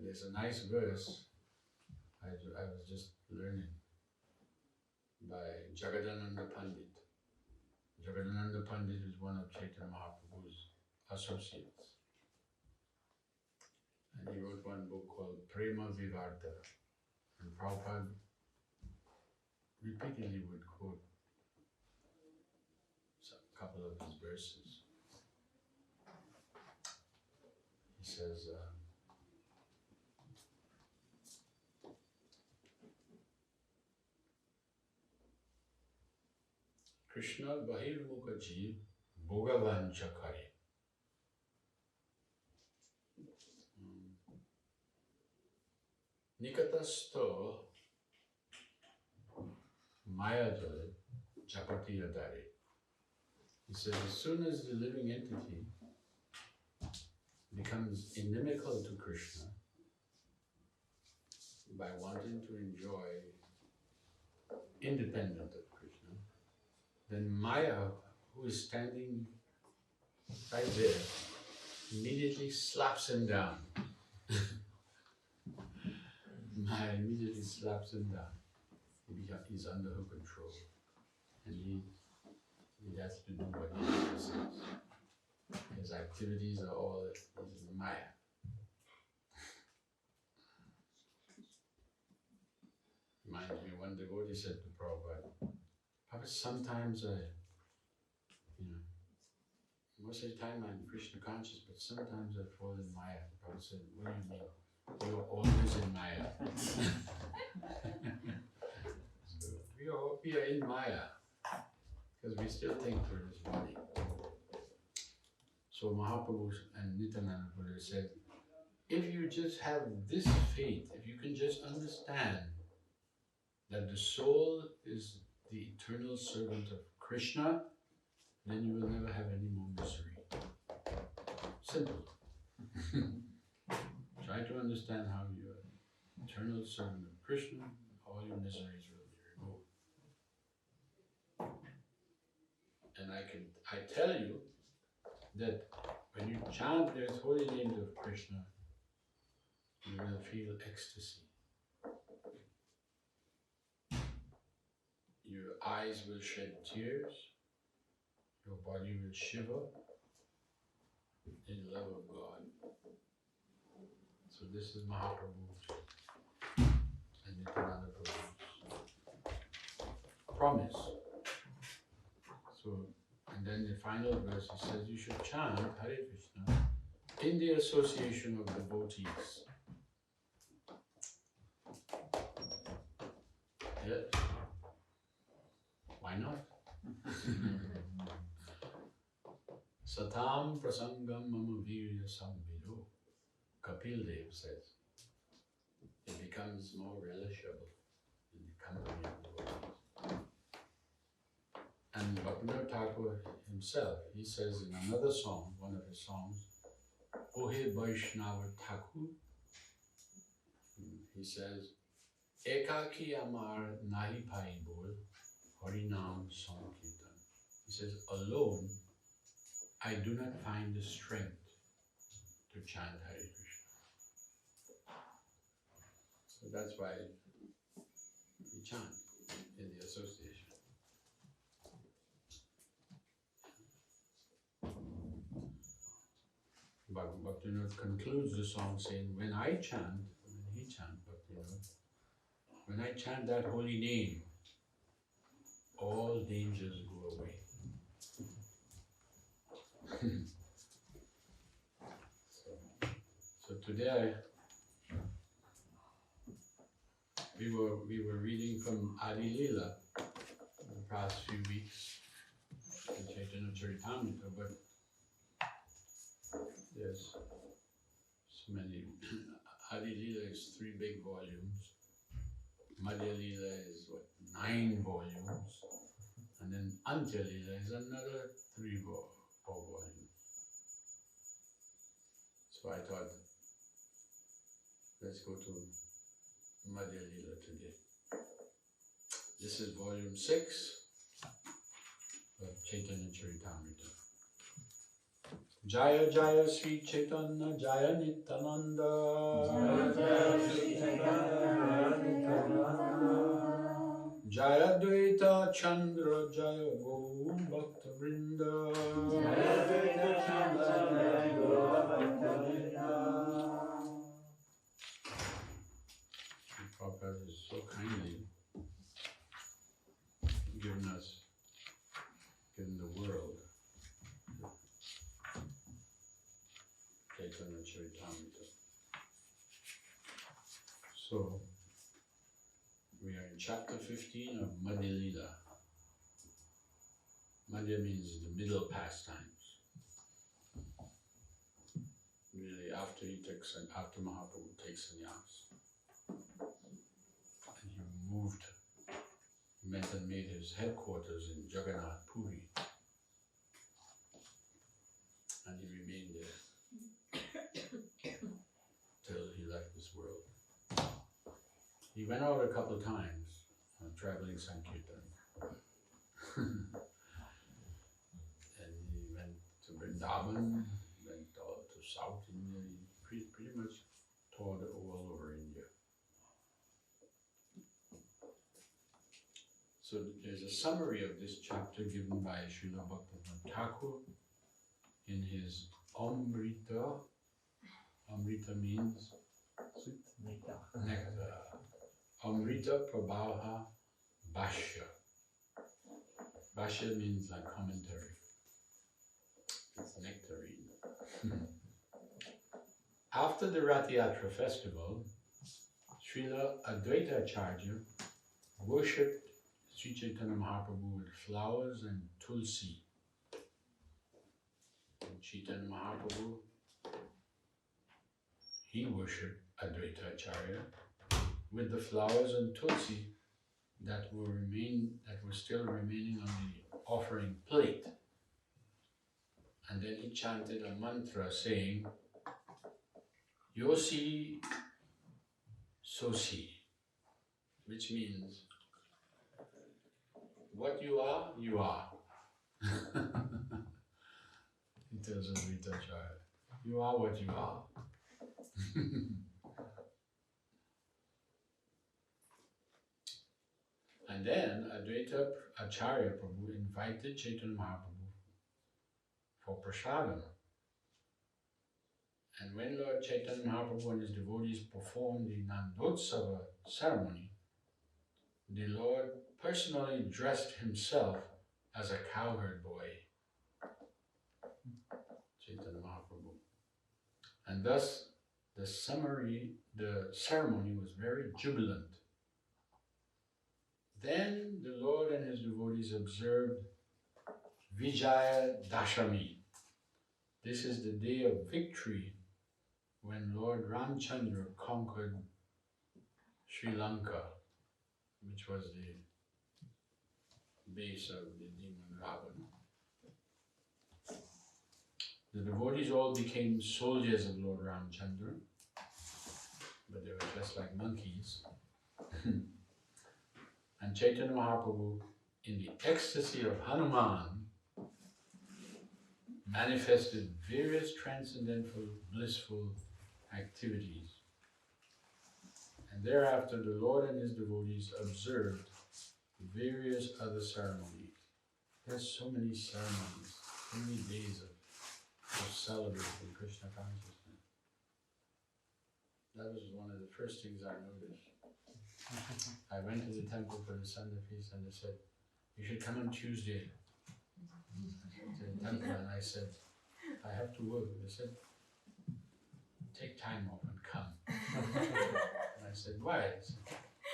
there's a nice verse I was just learning by Jagadananda Pandit. Jagadananda Pandit is one of Chaitanya Mahaprabhu's associates. And he wrote one book called Prema Vivarta. And Prabhupada repeatedly would quote a couple of his verses. He says, Krishna Bahirmukha Jeev Bhogavancha Kare. Nikatasto Mayajale Japati Yadare. He says, as soon as the living entity becomes inimical to Krishna by wanting to enjoy independent of Krishna, then Maya, who is standing right there, immediately slaps him down. Maya immediately slaps him down. He's under her control. And he has to do what he says. His activities are all Maya. Reminds me, one devotee said to Prabhupada, Papa, sometimes most of the time I'm Krishna conscious, but sometimes I fall in Maya. Prabhupada said, what do you mean? You're always in Maya. So we are in Maya, because we still think we're this body. So Mahaprabhu and Nityananda Buddha said, if you just have this faith, if you can just understand that the soul is the eternal servant of Krishna, then you will never have any more misery. Simple. Try to understand how you are eternal servant of Krishna, all your miseries will be removed. And I tell you that when you chant the holy names of Krishna, you will feel ecstasy. Your eyes will shed tears, your body will shiver in love of God. So this is Mahaprabhu's and Nityananda Prabhu's promise. So, and then the final verse, he says, you should chant Hare Krishna in the association of devotees. Yes. Why not? Satam prasangam mama virya samvido. Kapil Dev says. It becomes more relishable in the company of devotees. And Bhaktivinoda Thakur himself, he says in another song, one of his songs, Ohe Vaishnava Thakur, he says, Ekaki Amar Nahi Pai Bol, Harinam Sankirtan. He says, alone, I do not find the strength to chant Hare Krishna. So that's why we chant in the association. Bhaktivinoda concludes the song saying, when he chants, Bhaktivinoda, when I chant that holy name, all dangers go away. So today we were reading from Madhya Lila in the past few weeks in Caitanya Caritamrita, but there's so many. Madhya Lila is 3 big volumes. Madhya Lila is 9 volumes, and then Antya Lila is another 3 or 4 volumes. So I thought, let's go to Madhya Lila today. This is volume 6 of Caitanya Caritamrita. Jaya Jaya Sri Chaitanya Jaya Nityananda. Jaya Jaya Sri Chaitanya Nityananda. Jaya Dvaita Chandra Jaya Gaur Bhakta Vrinda. Jaya Dvaita Chandra Jaya Gaur Bhakta Vrinda. Prabhupada is so kindly given the world Caitanya Caritamrita. So, we are in chapter 15 of Madhya Lila. Madhya means the middle pastimes. Really, after Mahaprabhu takes sannyas, and he went and made his headquarters in Jagannath Puri, and he remained there till he left this world. He went out a couple of times on traveling Sankirtan. And he went to Vrindavan, went all to South India, he pretty much toured all over India. So there's a summary of this chapter given by Srila Bhaktivinoda Thakur in his Amrita. Amrita means Sweet nectar. Amrita Prabha Bhashya. Bhashya means like commentary. It's nectarine. After the Rath Yatra festival, Srila Advaita Acharya worshipped Sri Chaitanya Mahaprabhu with flowers and tulsi. And Chaitanya Mahaprabhu, he worshipped Advaita Acharya with the flowers and tulsi that were still remaining on the offering plate. And then he chanted a mantra saying, Yosi Sosi, which means, what you are, you are. He tells Advaita Acharya, you are what you are. And then Advaita Acharya Prabhu invited Chaitanya Mahaprabhu for prasadam. And when Lord Chaitanya Mahaprabhu and his devotees performed the Nandotsava ceremony, the Lord personally dressed himself as a cowherd boy, Chaitanya Mahaprabhu. And thus the ceremony was very jubilant. Then the Lord and his devotees observed Vijaya Dashami. This is the day of victory when Lord Ramchandra conquered Sri Lanka, which was the base of the demon Ravana. The devotees all became soldiers of Lord Ramchandra, but they were just like monkeys. And Chaitanya Mahaprabhu, in the ecstasy of Hanuman, manifested various transcendental, blissful activities. And thereafter, the Lord and his devotees observed various other ceremonies. There's so many ceremonies, so many days of celebrating Krishna consciousness. That was one of the first things I noticed. I went to the temple for the Sunday feast and they said, you should come on Tuesday to the temple. And I said, I have to work. They said, take time off and come. And I said, why? I said,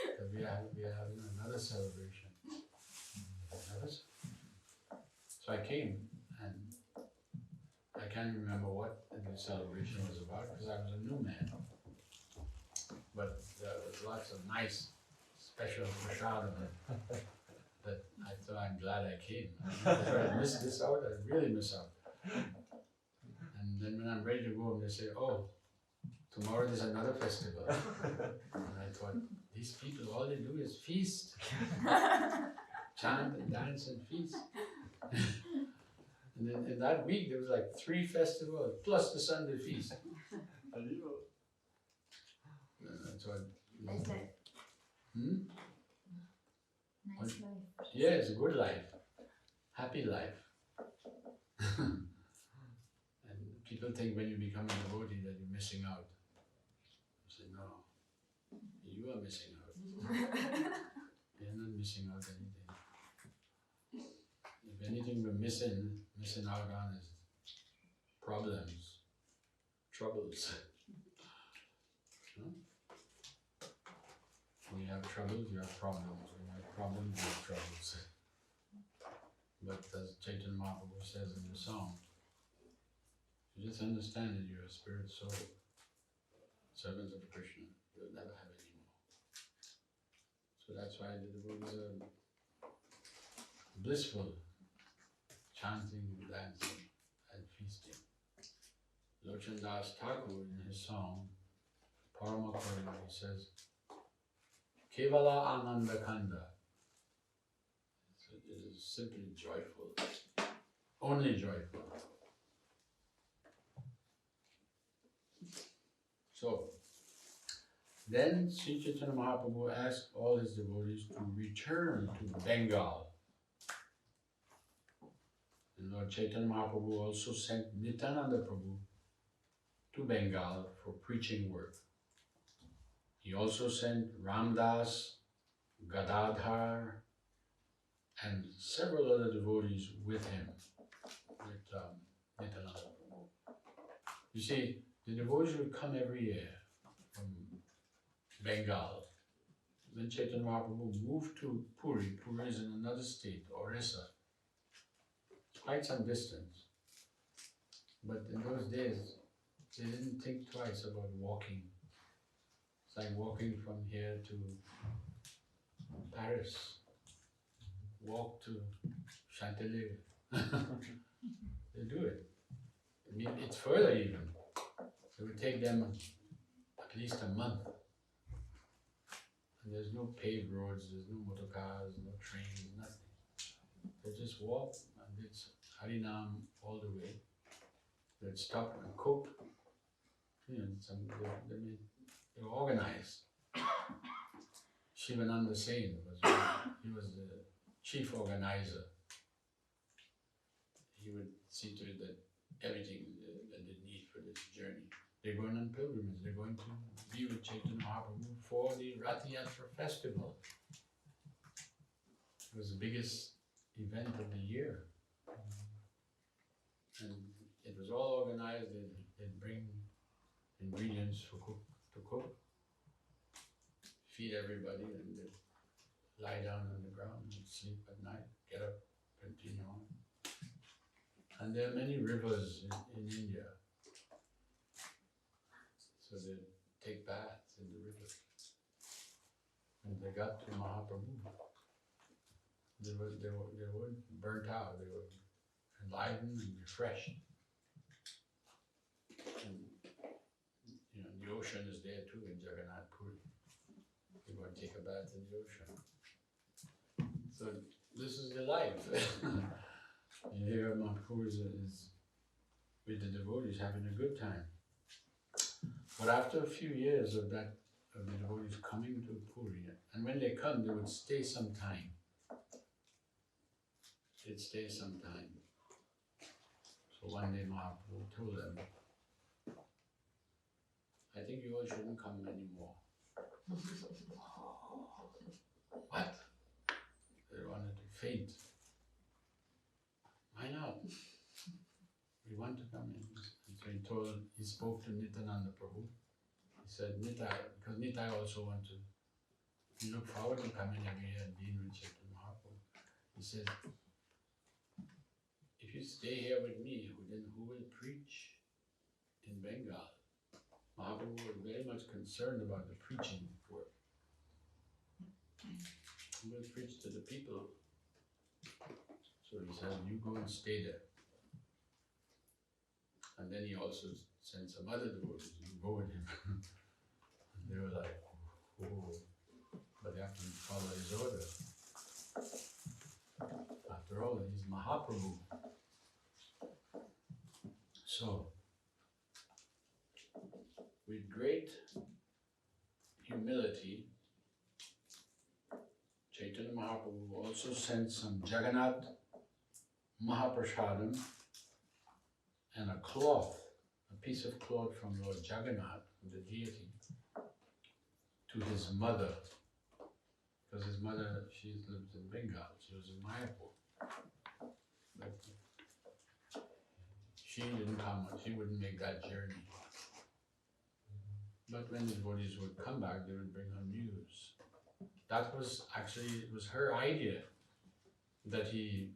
because we are having another celebration. So I came, and I can't remember what the celebration was about because I was a new man. But there was lots of nice special prasadam that I thought I'm glad I came. If I missed this out, I'd really miss out. And then when I'm ready to go home, they say, oh, tomorrow there's another festival. And I thought, these people, all they do is feast. Chant and dance and feast. And then in that week there was like 3 festivals plus the Sunday feast. That's what. Nice life. Nice life. Yeah, it's a good life, happy life. And people think when you become a devotee that you're missing out. I say no, you are missing out. You're not missing out anything. If anything we're missing out on is problems, troubles. When you have troubles, you have problems. When you have problems, you have troubles. But as Chaitanya Mahaprabhu says in the song, you just understand that you're a spirit soul, servant of Krishna. You'll never have any more. So that's why the devotees are blissful, chanting, dancing, and feasting. Lochan Das Thakur in his song, Paramakara, he says, Kevala Ananda Kanda. It is simply joyful, only joyful. So, then Sri Chaitanya Mahaprabhu asked all his devotees to return to Bengal. And Lord Chaitanya Mahaprabhu also sent Nityananda Prabhu to Bengal for preaching work. He also sent Ramdas, Gadadhar, and several other devotees with him, with Nityananda Prabhu. You see, the devotees would come every year from Bengal. When Chaitanya Mahaprabhu moved to Puri, Puri is in another state, Orissa. It's quite some distance. But in those days, they didn't think twice about walking. It's like walking from here to Paris. Walk to Chantilly. They do it. I mean, it's further even. It would take them at least a month. And there's no paved roads, there's no motor cars, no trains, nothing. They just walk and it's Harinam all the way. They'd stop and cook. You know, they're organized. Shivananda Sen he was the chief organizer. He would see to it that everything that they need for this journey. They're going on pilgrimage. They're going to be with Chaitanya Mahaprabhu for the Rath Yatra festival. It was the biggest event of the year. And it was all organized. They'd bring ingredients to cook, feed everybody, and they'd lie down on the ground and sleep at night, get up, continue on. And there are many rivers in India. So they'd take baths in the river. When they got to Mahaprabhu, they weren't burnt out, they were enlightened and refreshed. And, you know, the ocean is there too in Jagannath Puri. You want to take a bath in the ocean. So this is the life. You hear Mahaprabhu is with the devotees having a good time. But after a few years of the devotees coming to Puri, and when they come, they would stay some time. They'd stay some time. So one day Mahaprabhu told them, I think you all shouldn't come anymore. What? They wanted to faint. Why not? We want to come in. And so he spoke to Nityananda Prabhu. He said, Nitai, because Nitai also wanted to, he looked forward to coming every year and being with Chaitanya Mahaprabhu. He said, if you stay here with me, then who will preach in Bengal? Mahaprabhu was very much concerned about the preaching work. Who will preach to the people? So he said, you go and stay there. And then he also sent some other devotees to go with him. And they were like, oh, but they have to follow his order. After all, he's Mahaprabhu. So, with great humility, Chaitanya Mahaprabhu also sent some Jagannath Mahaprasadam and a cloth, a piece of cloth from Lord Jagannath, the deity, to his mother. Because his mother, she lived in Bengal, she was in Mayapur. But she didn't come, she wouldn't make that journey. But when the devotees would come back, they would bring her news. That was actually, it was her idea that he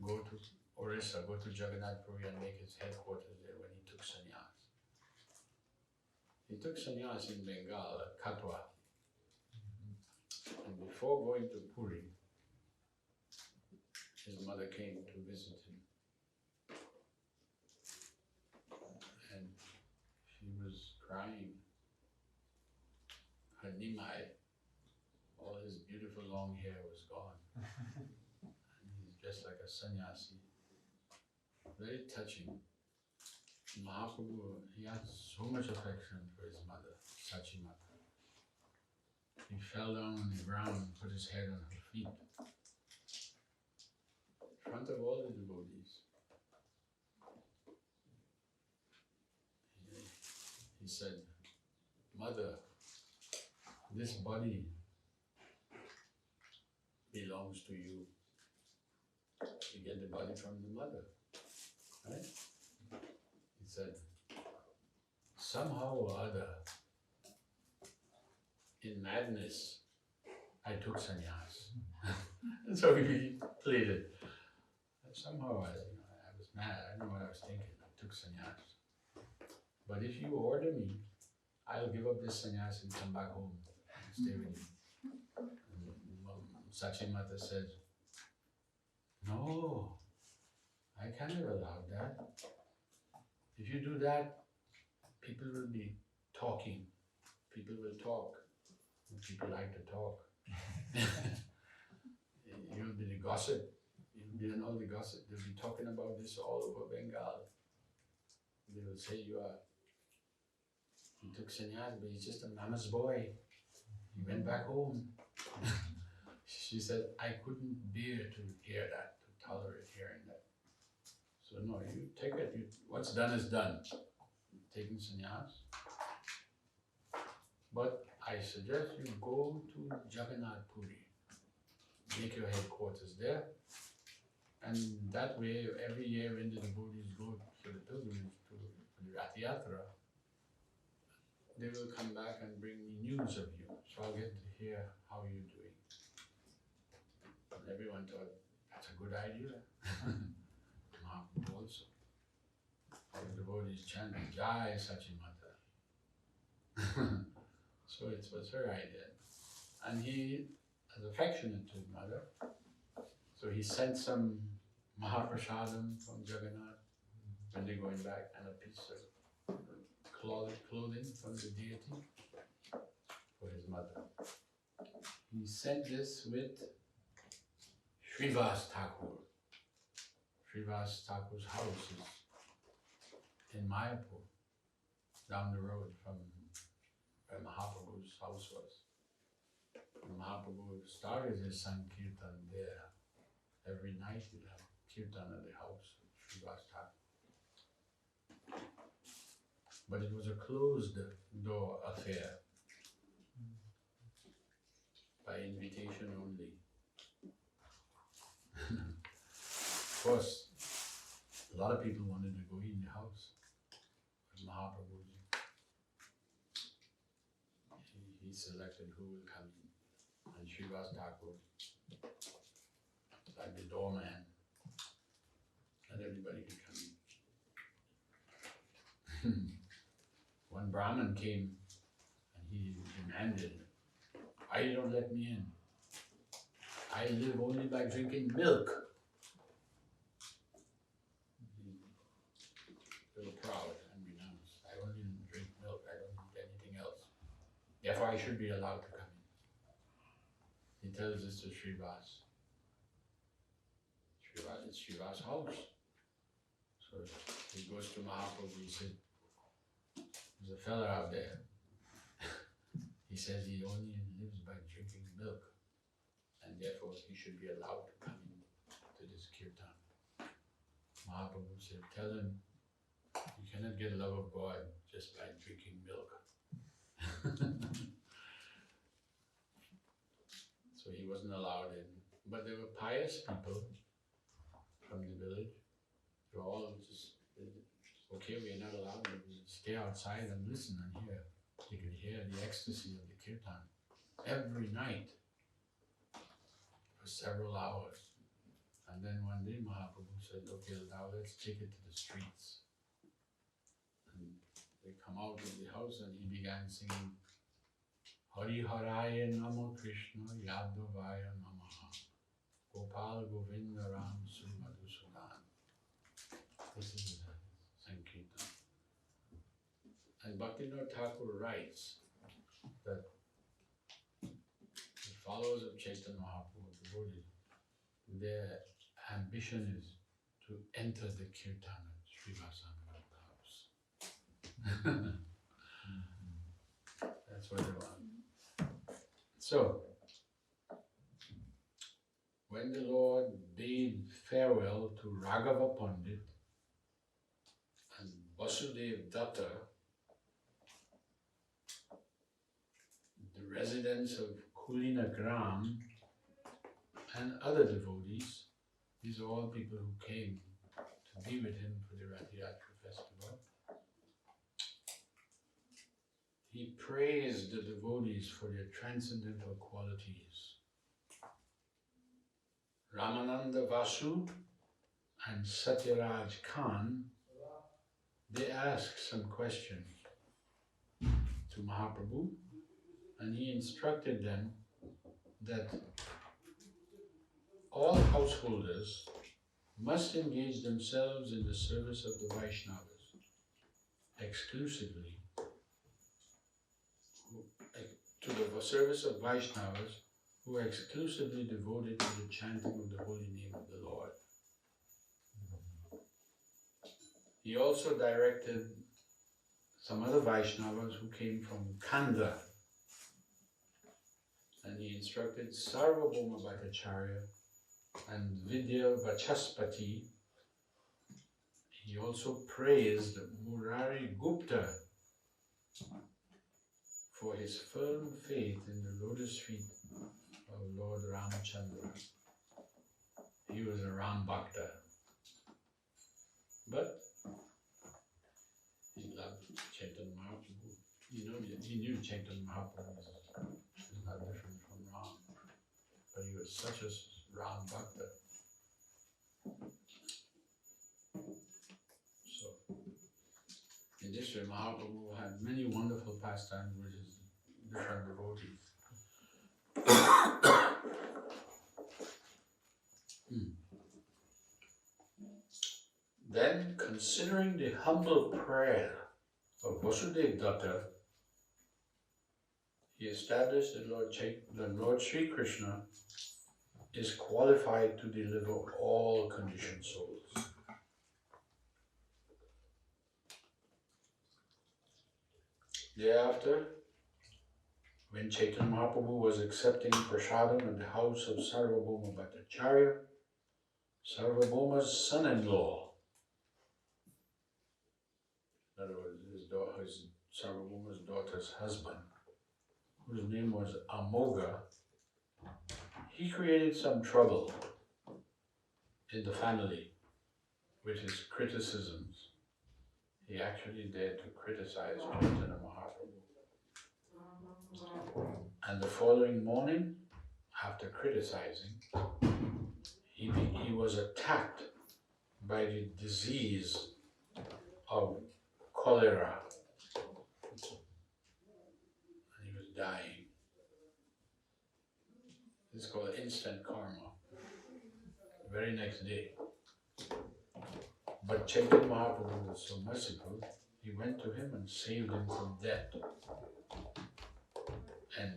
go to Orissa, go to Jagannath Puri and make his headquarters there when he took sannyas. He took sannyas in Bengal at Katwa. And before going to Puri, his mother came to visit him. And she was crying. Her nimai, all his beautiful long hair was gone. And he's dressed like a sannyasi. Very touching. Mahaprabhu, he had so much affection for his mother, Sachimata. He fell down on the ground and put his head on her feet. In front of all the devotees. He said, Mother, this body belongs to you. You get the body from the mother, right? He said, somehow or other, in madness, I took sannyas. And so he played it. Somehow I was mad, I don't know what I was thinking, I took sannyas. But if you order me, I'll give up this sannyas and come back home and stay with you. Sachimata said, no, I cannot allow that. If you do that, people will be talking. People will talk. People like to talk. You'll be the gossip. You'll be in all the gossip. They'll be talking about this all over Bengal. They will say he took sannyas, but he's just a mama's boy. He went back home. She said, I couldn't bear to hear that, to tolerate hearing that. So no, you take it. What's done is done. Taking sannyas. But I suggest you go to Jagannath Puri. Make your headquarters there. And that way, every year when the devotees go for the pilgrimage to the Rath Yatra, they will come back and bring me news of you. So I'll get to hear how you're doing. And everyone thought, that's a good idea. Mahaprabhu also. All the devotees chanting, Jai Sachimata. So it was her idea. And he was affectionate to his mother. So he sent some Mahaprasadam from Jagannath when they're going back, and a piece of clothing from the deity for his mother. He sent this with Srivas Thakur. Srivas Thakur's house is in Mayapur, down the road from where Mahaprabhu's house was. And Mahaprabhu started his Sankirtan there. Every night he'd have Kirtan at the house of Srivas Thakur. But it was a closed door affair, by invitation only. Of course, a lot of people wanted to go in the house. But Mahaprabhu, he selected who will come in. And Srivas Thakur, like the doorman, and everybody could come in. One Brahmin came and he demanded, why you don't let me in? I live only by drinking milk. Very proud and renounced. I only drink milk, I don't eat anything else. Therefore I should be allowed to come in. He tells this to Srivas. It's Srivas' house. So he goes to Mahaprabhu, he said, there's a fella out there. He says he only lives by drinking milk, and therefore he should be allowed to come in to this kirtan. Mahaprabhu said, tell him you cannot get love of God just by drinking milk. So he wasn't allowed in. But there were pious people from the village. They were all just, okay, we are not allowed to stay outside and listen and hear. You could hear the ecstasy of the kirtan every night for several hours. And then one day Mahaprabhu said, okay, now let's take it to the streets. And they come out of the house and he began singing, Hari Haraya Namo Krishna Yadavaya Namaha Gopal Govinda Ram Sumadhusudan. This is Sankirtan. And Bhaktivinoda Thakur writes that the followers of Chaitanya Mahaprabhu, devotees, their ambition is to enter the kirtan at Srivasana house. That's what they want. So, when the Lord bade farewell to Raghava Pandit and Vasudev Datta, the residents of Kulina Gram, and other devotees, these are all people who came to be with him for the Rath Yatra festival. He praised the devotees for their transcendental qualities. Ramananda Vasu and Satyaraj Khan, they asked some questions to Mahaprabhu, and he instructed them that all householders must engage themselves in the service of the Vaishnavas exclusively, to the service of Vaishnavas who are exclusively devoted to the chanting of the holy name of the Lord. He also directed some other Vaishnavas who came from Kanda, and he instructed Sarvabhauma Bhattacharya and Vidya Vachaspati. He also praised Murari Gupta for his firm faith in the lotus feet of Lord Ramchandra. He was a Ram Bhakta, but he loved Chaitanya Mahaprabhu. He knew Chaitanya Mahaprabhu is not different from Ram, but he was such a Ram Bhakta. So, in this way, Mahaprabhu had many wonderful pastimes with his different devotees. Then, considering the humble prayer of Vasudev Datta, he established that Lord Sri Krishna is qualified to deliver all conditioned souls. Thereafter, when Chaitanya Mahaprabhu was accepting prasadam at the house of Sarvabhauma Bhattacharya, Sarvabhauma's son-in-law, in other words, Sarvabhauma's daughter's husband, whose name was Amogha, he created some trouble in the family with his criticisms. He actually dared to criticize Chaitanya Mahaprabhu. And the following morning, after criticizing, he was attacked by the disease of cholera. And he was dying. This is called instant karma. The very next day. But Chaitanya Mahaprabhu was so merciful, he went to him and saved him from death and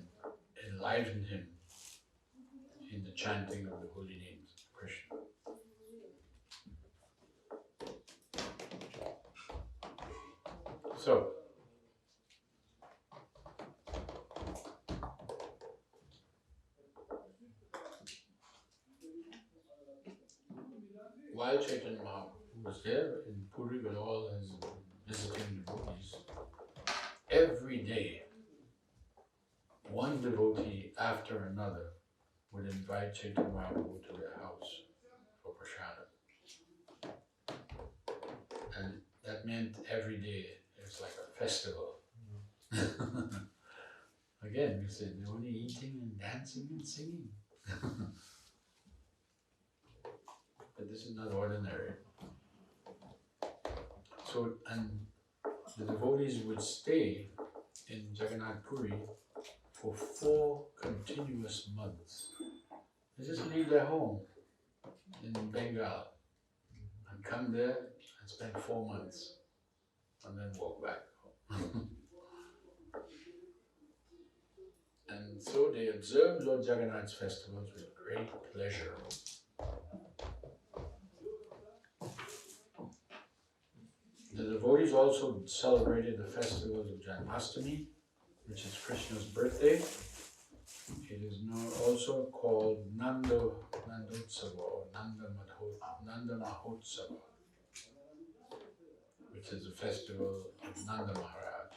enlivened him in the chanting of the holy names of Krishna. while Chaitanya Mahaprabhu was there in Puri with all his visiting devotees, every day, one devotee after another would invite Chaitanya Mahaprabhu to their house for prashadam. And that meant every day it's like a festival. Again, we said they're only eating and dancing and singing. But this is not ordinary. So, and the devotees would stay in Jagannath Puri for 4 continuous months. They just leave their home in Bengal and come there and spend 4 months and then walk back home. And so they observed Lord Jagannath's festivals with great pleasure. The devotees also celebrated the festivals of Janmashtami, which is Krishna's birthday. It is now also called Nandotsava or Nanda Mahotsava, which is the festival of Nanda Maharaj.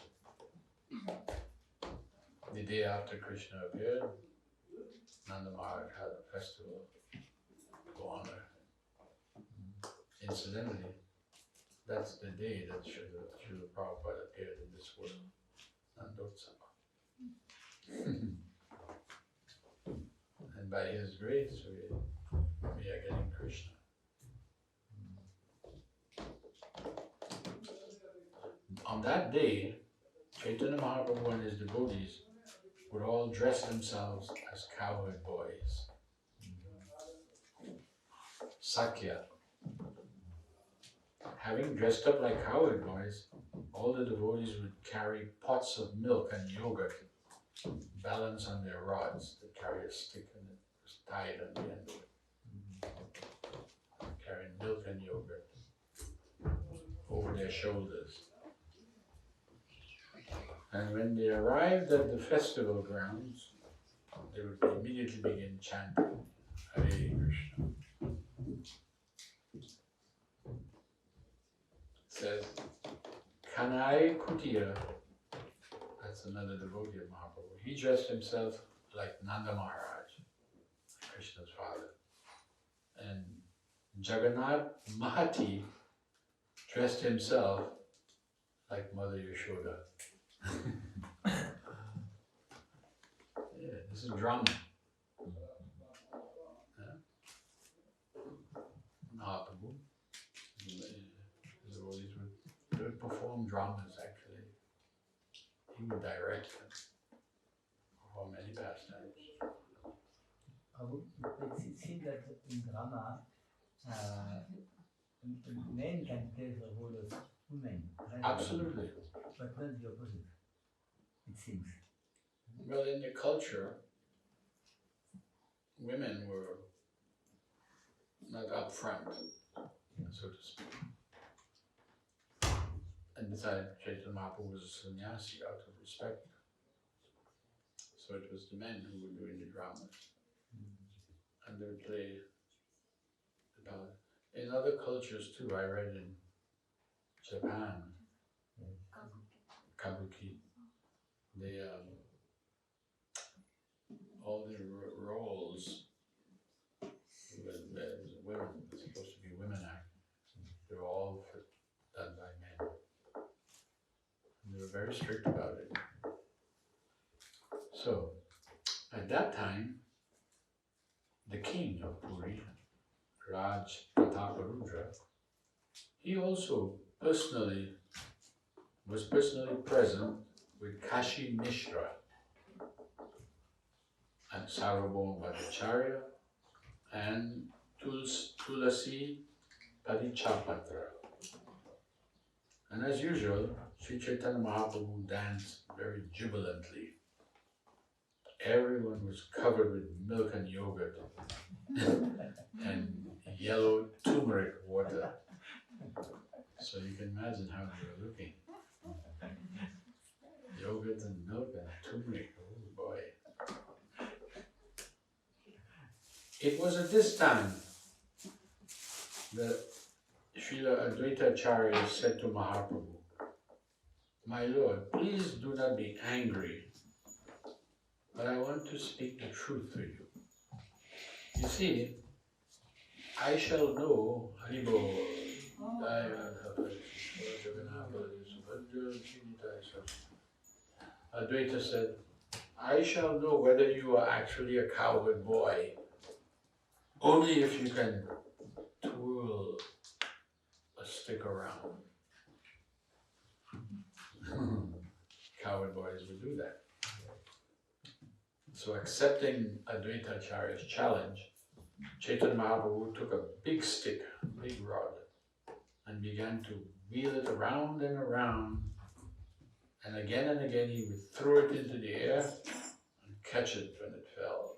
The day after Krishna appeared, Nanda Maharaj had a festival to honor him. Incidentally, that's the day that Srila Prabhupada appeared in this world, Nandotsava. And by his grace, we are getting Krishna. On that day, Chaitanya Mahaprabhu and his devotees would all dress themselves as cowherd boys. Sakya. Having dressed up like cowherd boys, all the devotees would carry pots of milk and yogurt balanced on their rods that carry a stick and it was tied on the end of it. Carrying milk and yogurt over their shoulders. And when they arrived at the festival grounds, they would immediately begin chanting Hare Krishna. It says, Kanai Kutiya, that's another devotee of Mahaprabhu, he dressed himself like Nanda Maharaj, Krishna's father. And Jagannath Mahati dressed himself like Mother Yashoda. Yeah, this is drama. Mahaprabhu, the devotees would perform dramas actually. He would direct and perform many pastimes. It seems that in drama, men can play the role of women. Right? Absolutely. But not the opposite, it seems. Well, in the culture, women were not up front, so to speak. And besides, Chaitanya Mahaprabhu was a sannyasi out of respect. So it was the men who were doing the dramas. And they would play the part. In other cultures too, I read in Japan, Kabuki, they all the roles with women, it's supposed to be women acting, they were all done by men. And they were very strict about it. So, at that time, the king of Puri, Raj Prataparudra, he also was personally present with Kashi Mishra and Sarvabhauma Bhattacharya and Tulasi Padichapatra. And as usual, Sri Chaitanya Mahaprabhu danced very jubilantly. Everyone was covered with milk and yogurt and yellow turmeric water. So you can imagine how they were looking. Yogurt and milk and turmeric, oh boy. It was at this time the Srila Advaita Acharya said to Mahaprabhu, "My Lord, please do not be angry, but I want to speak the truth to you. You see, I shall know Haribo." Advaita said, "I shall know whether you are actually a cowherd boy only if you can twirl a stick around." Cowherd boys would do that. So accepting Advaita Acharya's challenge, Chaitanya Mahaprabhu took a big stick, a big rod, and began to wheel it around and around. And again he would throw it into the air and catch it when it fell.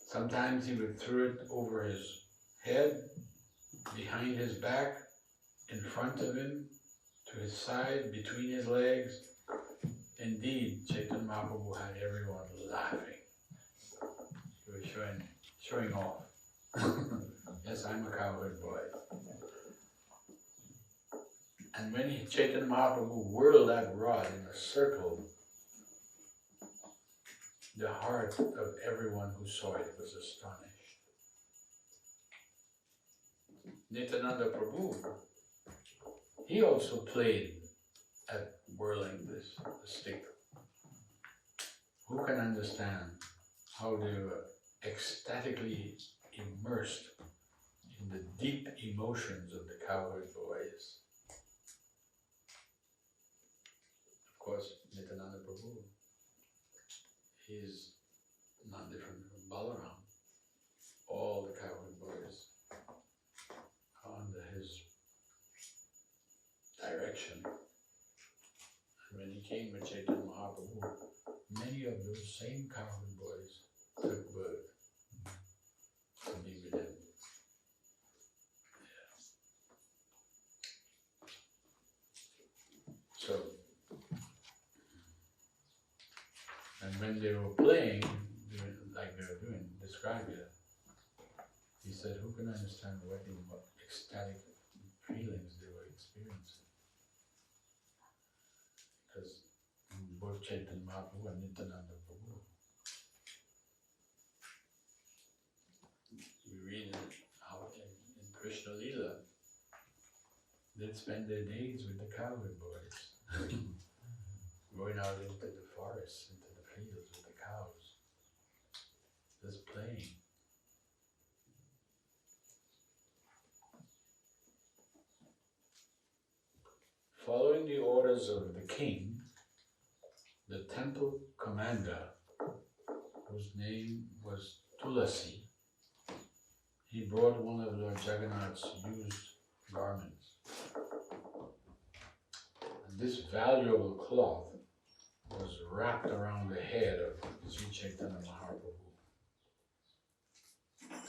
Sometimes he would throw it over his head, behind his back, in front of him, to his side, between his legs. Indeed, Chaitanya Mahaprabhu had everyone laughing. He was showing off. Yes, I'm a cowherd boy. And when Chaitanya Mahaprabhu whirled that rod in a circle, the heart of everyone who saw it was astonished. Nityananda Prabhu, he also played at whirling the stick. Who can understand how they were ecstatically immersed in the deep emotions of the cowherd boys? Of course, Nityananda Prabhu, he is not different from Balaram. All the cowherd boys are under his direction. And when he came with Chaitanya Mahaprabhu, many of those same cowherd boys took birth to be with him. So, and when they were playing, like they were doing, described it, he said, who can understand what ecstatic feelings they were experiencing? Because both Chaitanya Mahaprabhu and Nityananda Prabhu, we read how in Krishna Lila, they'd spend their days with the cowherd boys, going out into the forests, into the fields with the cows, just playing. Following the orders of the king, the temple commander, whose name was Tulasi, he brought one of Lord Jagannath's used garments. And this valuable cloth was wrapped around the head of Sri Chaitanya Mahaprabhu.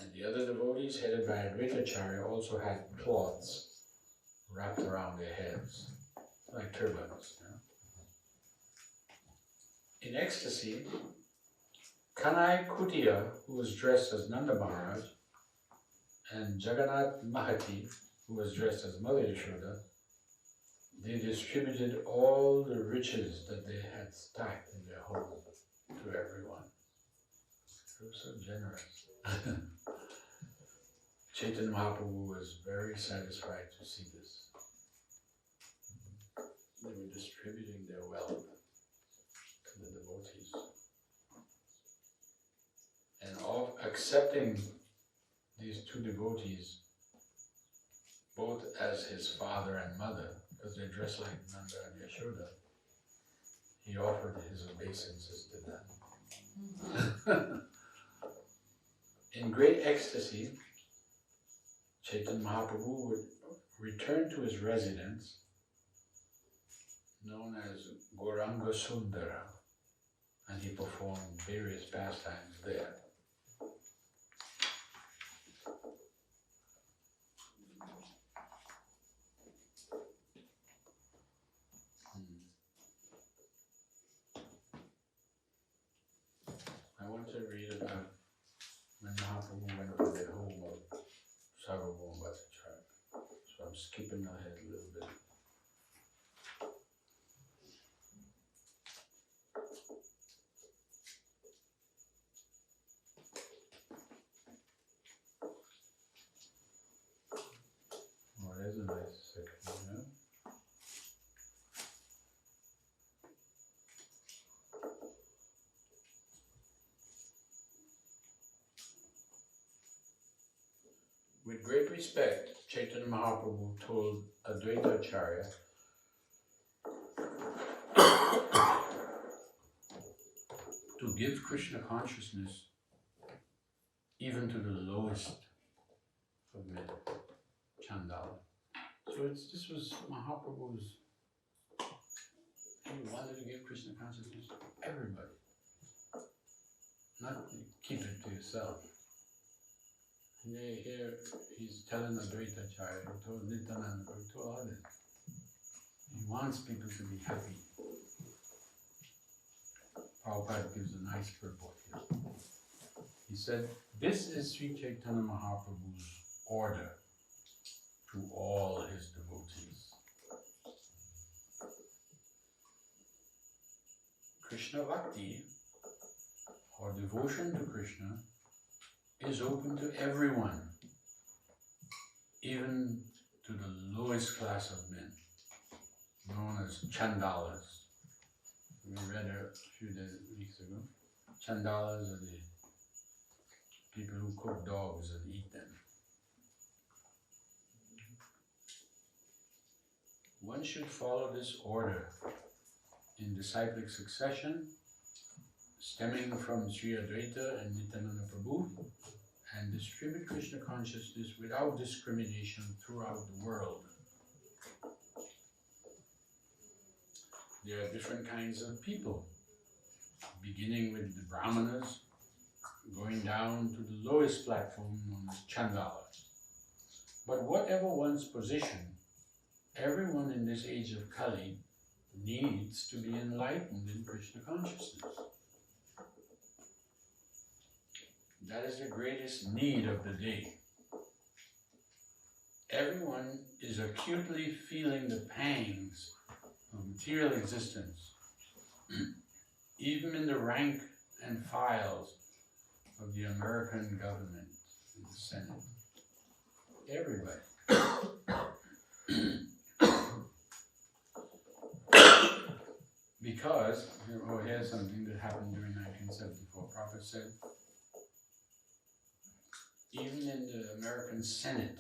And the other devotees, headed by Advaita Acharya, also had cloths wrapped around their heads, like turbans. Yeah? In ecstasy, Kanai Kutiya, who was dressed as Nanda Maharaj, and Jagannath Mahati, who was dressed as Mother Yashoda, they distributed all the riches that they had stacked in their home to everyone. They were so generous. Chaitanya Mahaprabhu was very satisfied to see this. They were distributing their wealth to the devotees. And of accepting these two devotees, both as his father and mother, because they dressed like Nanda and Yashoda, he offered his obeisances to them. In great ecstasy, Chaitanya Mahaprabhu would return to his residence, known as Gauranga Sundara, and he performed various pastimes there. I want to read about when Mahaprabhu went to the home of Sarva skipping ahead a little bit. Oh, there's a nice section, yeah? With great respect, Chaitanya Mahaprabhu told Advaita Acharya to give Krishna consciousness even to the lowest of men, Chandala. So this was Mahaprabhu's, he wanted to give Krishna consciousness to everybody, not keep it to yourself. And here he's telling Advaita Acharya, he told Nityananda, he told others, he wants people to be happy. Prabhupada gives a nice purport here. He said, this is Sri Chaitanya Mahaprabhu's order to all his devotees. Krishna Bhakti, or devotion to Krishna, is open to everyone, even to the lowest class of men, known as Chandalas. We read a few weeks ago. Chandalas are the people who cook dogs and eat them. One should follow this order in disciplic succession, stemming from Sri Advaita and Nityananda Prabhu, and distribute Krishna consciousness without discrimination throughout the world. There are different kinds of people, beginning with the Brahmanas, going down to the lowest platform known as Chandalas. But whatever one's position, everyone in this age of Kali needs to be enlightened in Krishna consciousness. That is the greatest need of the day. Everyone is acutely feeling the pangs of material existence, even in the rank and files of the American government and the Senate. Everybody. Because, here's something that happened during 1974. Prophet said, even in the American Senate,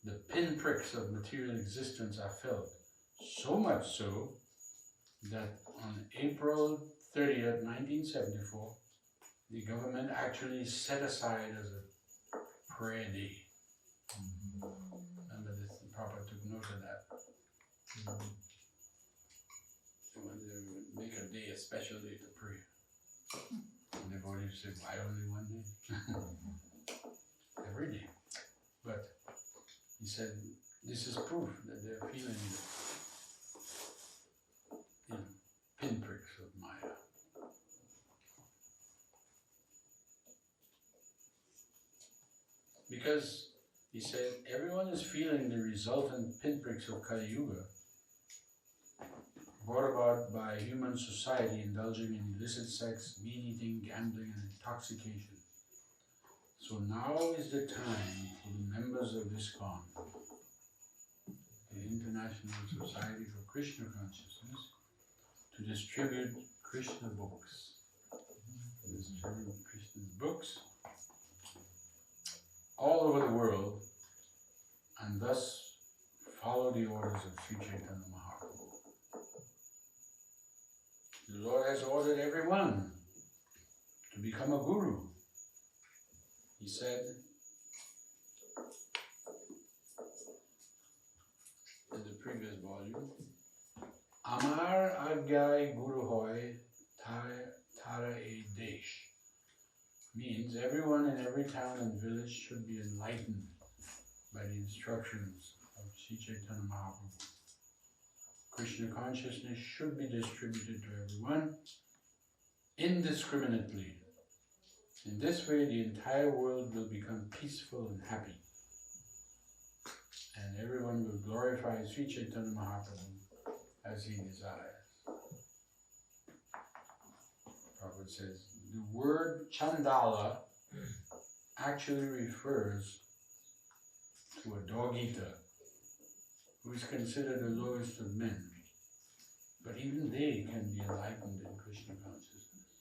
the pinpricks of material existence are felt. So much so that on April 30th, 1974, the government actually set aside as a prayer day. Remember this, the Prabhupada took note of that. They wanted to make a day, a special day to pray. And the devotees said, why only one day? Every day. But he said, this is proof that they're feeling the pinpricks of Maya. Because, he said, everyone is feeling the resultant pinpricks of Kali Yuga, brought about by human society indulging in illicit sex, meat-eating, gambling, and intoxication. So now is the time for the members of ISKCON, the International Society for Krishna Consciousness, to distribute Krishna books. Distribute Krishna's books all over the world, and thus follow the orders of Sri Chaitanya Mahaprabhu. The Lord has ordered everyone to become a guru. He said in the previous volume, Amar Agyai Guru Hoy Tara E Desh, means everyone in every town and village should be enlightened by the instructions of Sri Chaitanya Mahaprabhu. Krishna consciousness should be distributed to everyone indiscriminately. In this way, the entire world will become peaceful and happy. And and everyone will glorify Sri Chaitanya Mahaprabhu as he desires. Prabhupada says, the word Chandala actually refers to a dog-eater who is considered the lowest of men. But even they can be enlightened in Krishna consciousness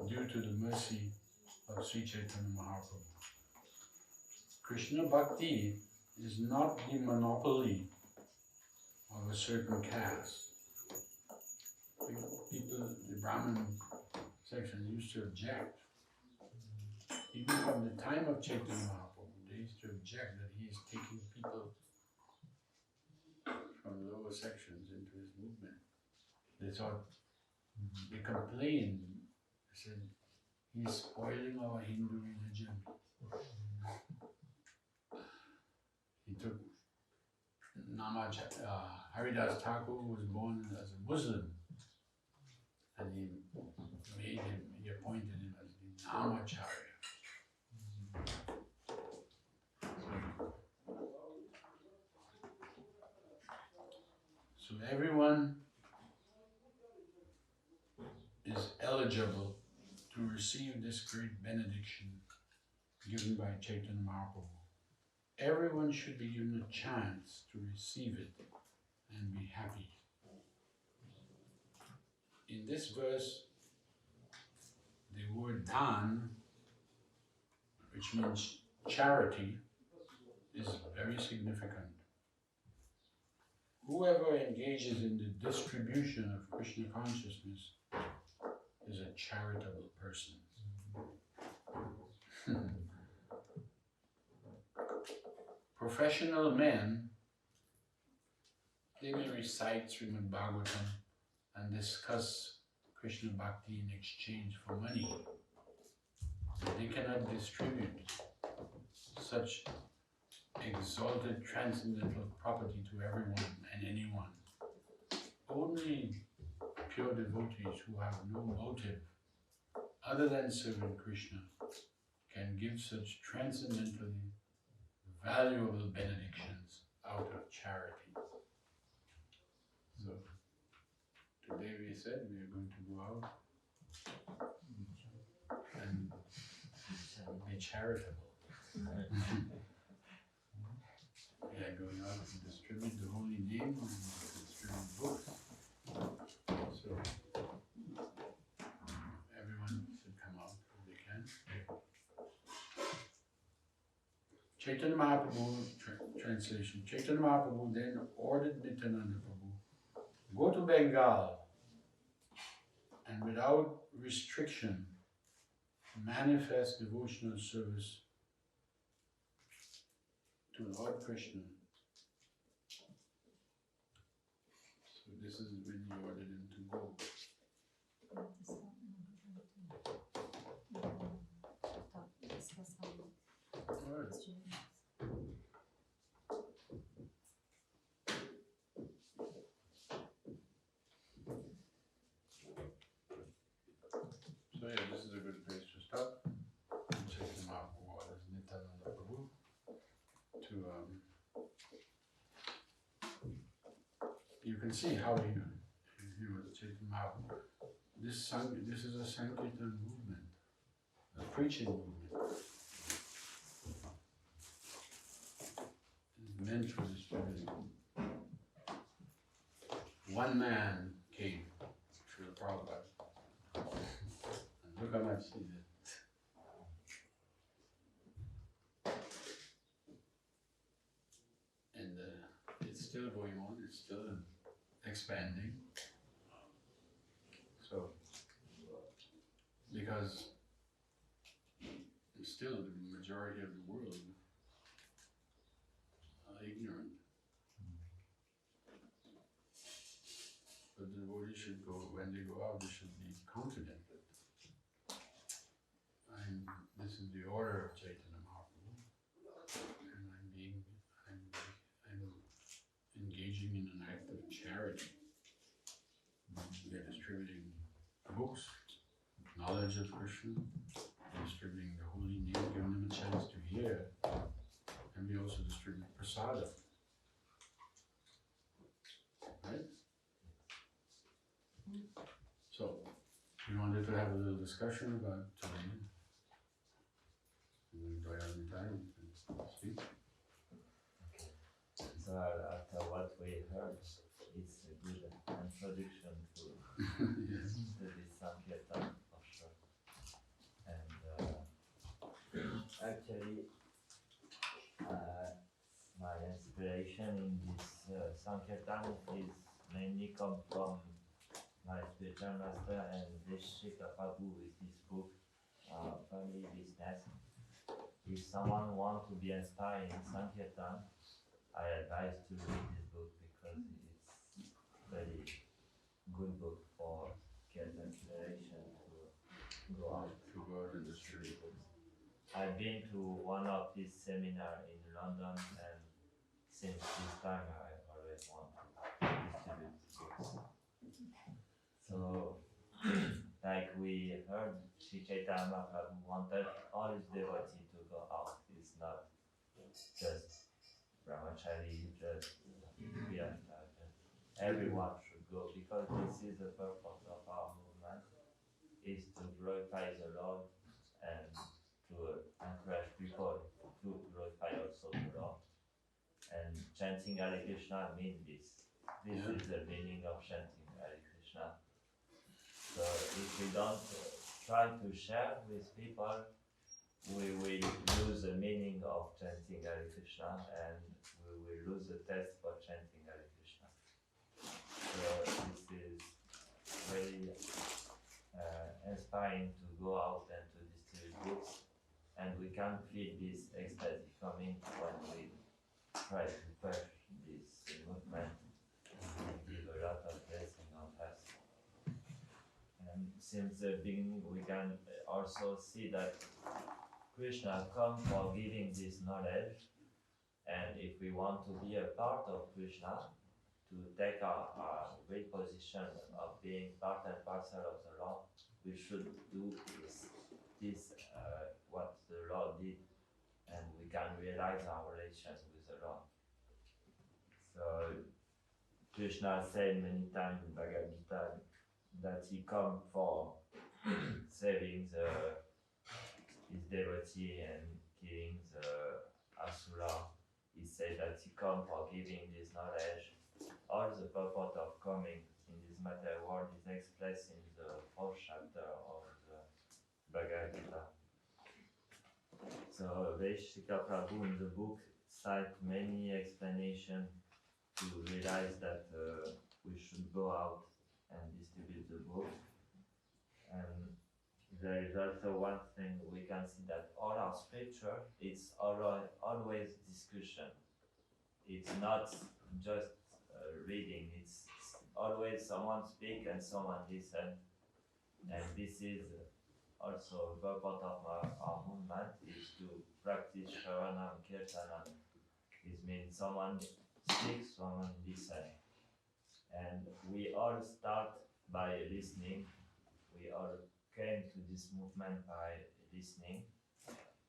due to the mercy of Sri Chaitanya Mahaprabhu. Krishna Bhakti is not the monopoly of a certain caste. People, the Brahmin section used to object. Even from the time of Chaitanya Mahaprabhu, they used to object that he is taking people from lower sections into his movement. They thought, they complained, they said, he's spoiling our Hindu religion. He took Haridas Thakur, who was born as a Muslim, and he appointed him as the Namacharya. So everyone is eligible to receive this great benediction given by Chaitanya Mahaprabhu. Everyone should be given a chance to receive it and be happy. In this verse, the word dan, which means charity, is very significant. Whoever engages in the distribution of Krishna consciousness is a charitable person. Professional men, they may recite Srimad Bhagavatam and discuss Krishna Bhakti in exchange for money. But they cannot distribute such exalted transcendental property to everyone and anyone. Only pure devotees who have no motive other than serving Krishna can give such transcendentally valuable benedictions out of charity. So, today we said we are going to go out and be charitable. Yeah, going out to distribute the holy name and distribute books. So, everyone should come out if they can. Chaitanya Mahaprabhu translation. Chaitanya Mahaprabhu then ordered Nityananda Prabhu, go to Bengal and without restriction manifest devotional service to Lord Krishna. So this is when he ordered him to go. Alright. So yeah, this is a good place to stop. Check him out as Nityananda Prabhu to you can see how he was taking out. This is a Sankirtan movement, a preaching movement. It's meant for distributing. One man came to the Prabhupada. And look how much he did. And it's still going on, it's still expanding. So, because still the majority of the world are ignorant. But the devotees should go, when they go out, they should be confident that this is the order of Chaitanya Mahaprabhu, and I'm engaging in an act of charity. We are distributing books, knowledge of Krishna, distributing the holy name, giving them a chance to hear, and and we also distribute prasada. Right? So, we wanted to have a little discussion about Dayamita, you can speak. So after what we heard, it's a good introduction to Yes. this Sankirtan for sure. And actually, my inspiration in this Sankirtan is mainly come from my spiritual master and Vishika Prabhu with his book, Family Business. If someone wants to be inspired in Sankirtan, I advise to read this book because it's very good book for get inspiration to go out. To go out in the street. I've been to one of his seminar in London, and since this time I always want to distribute books. So, like we heard, Sri Caitanya Prabhu wanted all his devotees to go out. It's not just brahmachari, just grihastha. Everyone should go because this is the purpose of our movement, is to glorify the Lord and to encourage people to glorify also the Lord. And chanting Hare Krishna means this. This is the meaning of chanting Hare Krishna. So if we don't try to share with people, we will lose the meaning of chanting Hare Krishna and we will lose the taste for chanting Hare Krishna. So this is very inspiring to go out and to distribute books, and we can feel this ecstasy coming when we try to push this movement and give a lot of blessing on us. And since the beginning, we can also see that Krishna comes for giving this knowledge, and if we want to be a part of Krishna, to take our great position of being part and parcel of the Lord, we should do this what the Lord did, and we can realize our relation with the Lord. So Krishna said many times in Bhagavad Gita that he come for saving his devotee and killing the asura. He said that he come for giving this knowledge. All the purpose of coming in this material world is expressed in the 4th chapter of the Bhagavad Gita. So Veshika Prabhu in the book cite many explanations to realize that we should go out and distribute the book. And there is also one thing we can see that all our scripture is always discussion. It's not just reading, it's always someone speak and someone listen. And this is also a purpose of our movement is to practice Shravanam Kirtanam. This means someone speaks, someone listen. And we all start by listening. We all came to this movement by listening.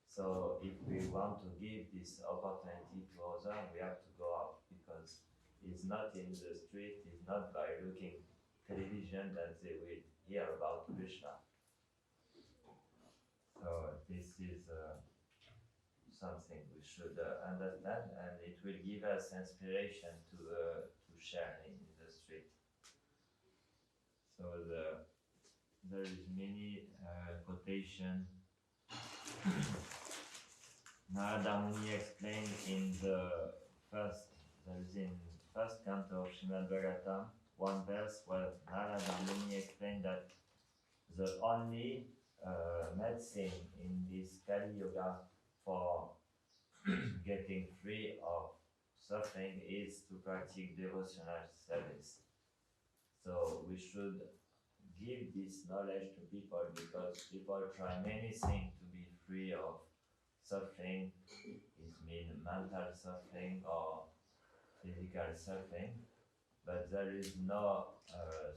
So if we want to give this opportunity to others, we have to go out because it's not in the street, it's not by looking television that they will hear about Krishna. So this is something we should understand, and it will give us inspiration to share in the street. So there is many quotation. Narada Muni explained in the first canto of Srimad Bhagavatam, one verse where Narada Muni explained that the only medicine in this Kali Yoga for getting free of suffering is to practice devotional service. So we should give this knowledge to people because people try many things to be free of suffering. It means mental suffering or physical suffering, but there is no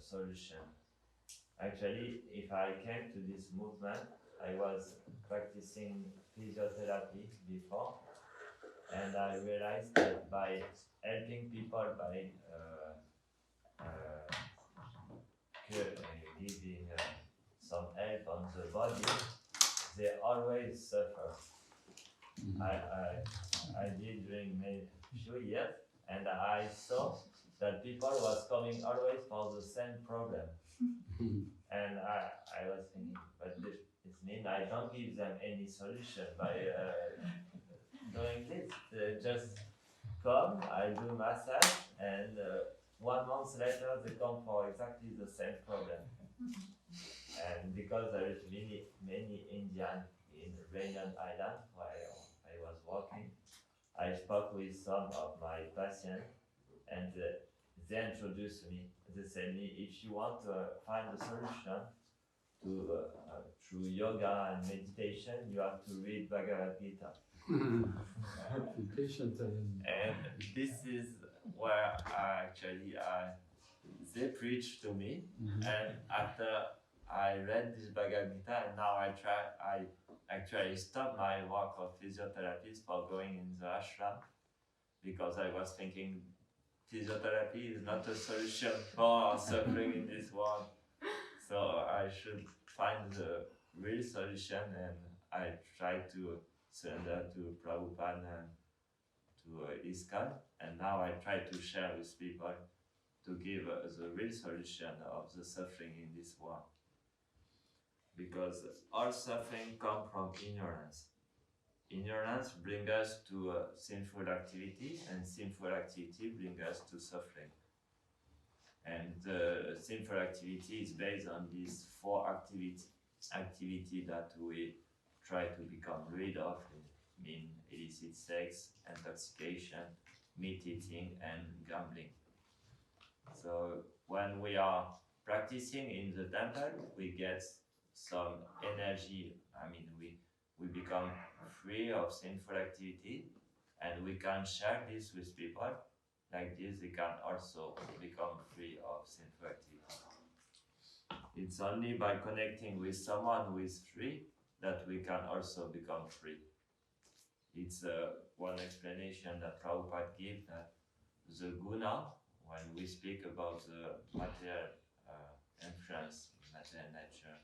solution. Actually, if I came to this movement, I was practicing physiotherapy before, And I realized that by helping people, by giving some help on the body, they always suffer. I did during maybe few years, and I saw that people was coming always for the same problem. And I was thinking, but it means I don't give them any solution by doing this. They just come, I do massage, and 1 month later they come for exactly the same problem. And because there is many Indian in Reunion Island where I was working, I spoke with some of my patients, and they introduced me. They said me, if you want to find a solution to through yoga and meditation, you have to read Bhagavad Gita. And this is where they preached to me, and after I read this Bhagavad Gita, and now I actually stopped my work of physiotherapist for going in the ashram, because I was thinking physiotherapy is not a solution for suffering in this world. So I should find the real solution, and I try to surrender to Prabhupada and to ISKCON, and now I try to share with people to give the real solution of the suffering in this world. Because all suffering comes from ignorance. Ignorance brings us to sinful activity, and sinful activity brings us to suffering. And the sinful activity is based on these 4 activity that we try to become rid of, mean illicit sex, intoxication, meat eating, and gambling. So when we are practicing in the temple, we get some energy. I mean, we become free of sinful activity, and we can share this with people. Like this, they can also become free of sinful activity. It's only by connecting with someone who is free that we can also become free. It's one explanation that Prabhupada gave, that the guna, when we speak about the material influence, material nature,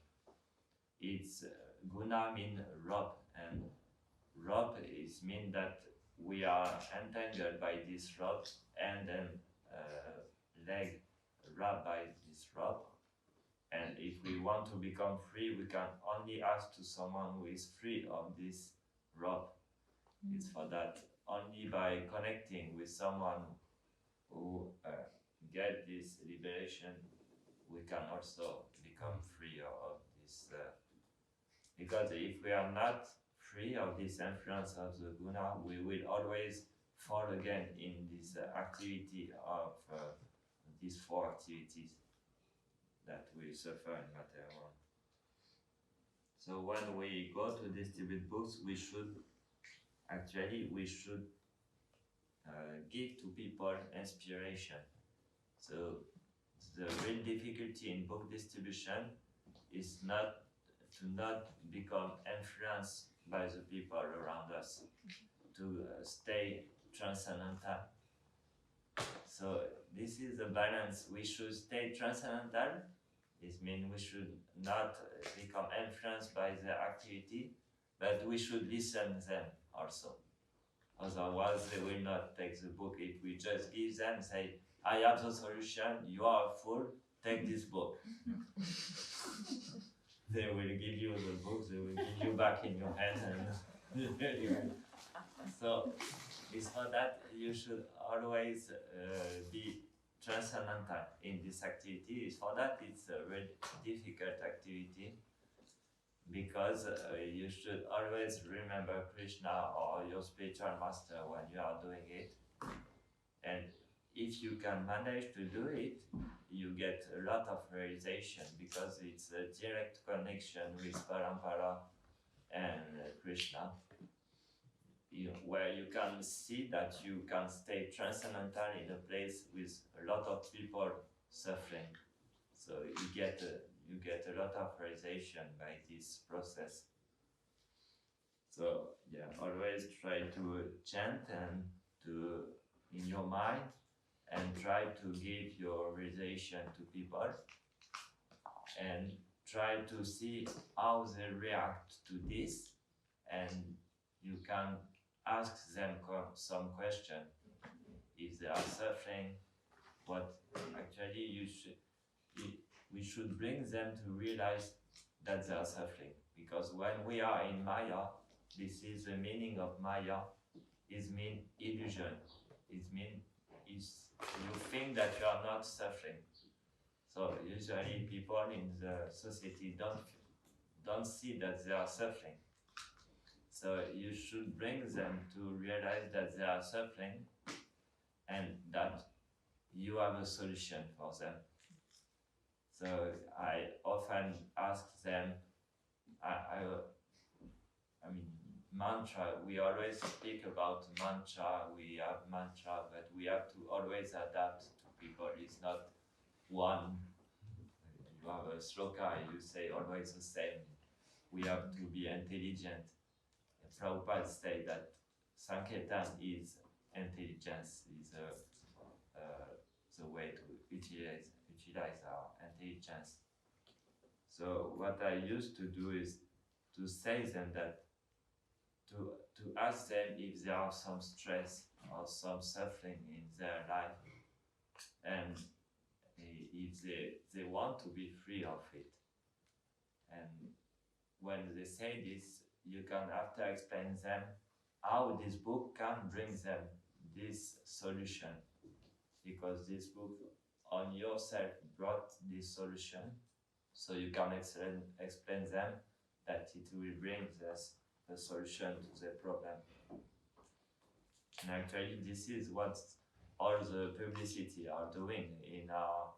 it's guna mean rope, and rope is mean that we are entangled by this rope, and then leg wrapped by this rope. And if we want to become free, we can only ask to someone who is free of this rope. It's for that only by connecting with someone who get this liberation, we can also become free of this. Because if we are not free of this influence of the guna, we will always fall again in this activity of these 4 activities that we suffer in material world. So when we go to distribute books, we should give to people inspiration. So the real difficulty in book distribution is not become influenced by the people around us, to stay transcendental. So this is the balance. We should stay transcendental. This means we should not become influenced by the activity, but we should listen to them also. Otherwise, they will not take the book. If we just give them, say, I have the solution, you are a fool, take this book. They will give you the book, they will give you back in your hand. And so it's for that you should always be transcendental in this activity. It's for that it's a very difficult activity, because you should always remember Krishna or your spiritual master when you are doing it. And if you can manage to do it, you get a lot of realization, because it's a direct connection with Parampara and Krishna, where you can see that you can stay transcendental in a place with a lot of people suffering. So you get a lot of realization by this process. So yeah, always try to chant and to in your mind and try to give your realization to people and try to see how they react to this, and you can ask them some question if they are suffering, but actually we should bring them to realize that they are suffering, because when we are in Maya, this is the meaning of Maya, is mean illusion, is mean is you think that you are not suffering. So usually people in the society don't see that they are suffering. So you should bring them to realize that they are suffering and that you have a solution for them. So I often ask them, I mean, mantra, we always speak about mantra, we have mantra, but we have to always adapt to people. It's not one, you have a sloka, you say always the same. We have to be intelligent. Prabhupada say that Sankirtan is intelligence, is the way to utilize our intelligence. So what I used to do is to say them that to ask them if there are some stress or some suffering in their life, and if they want to be free of it. And when they say this, you can after explain them how this book can bring them this solution, because this book on yourself brought this solution, so you can explain them that it will bring the solution to the problem. And actually this is what all the publicity are doing in our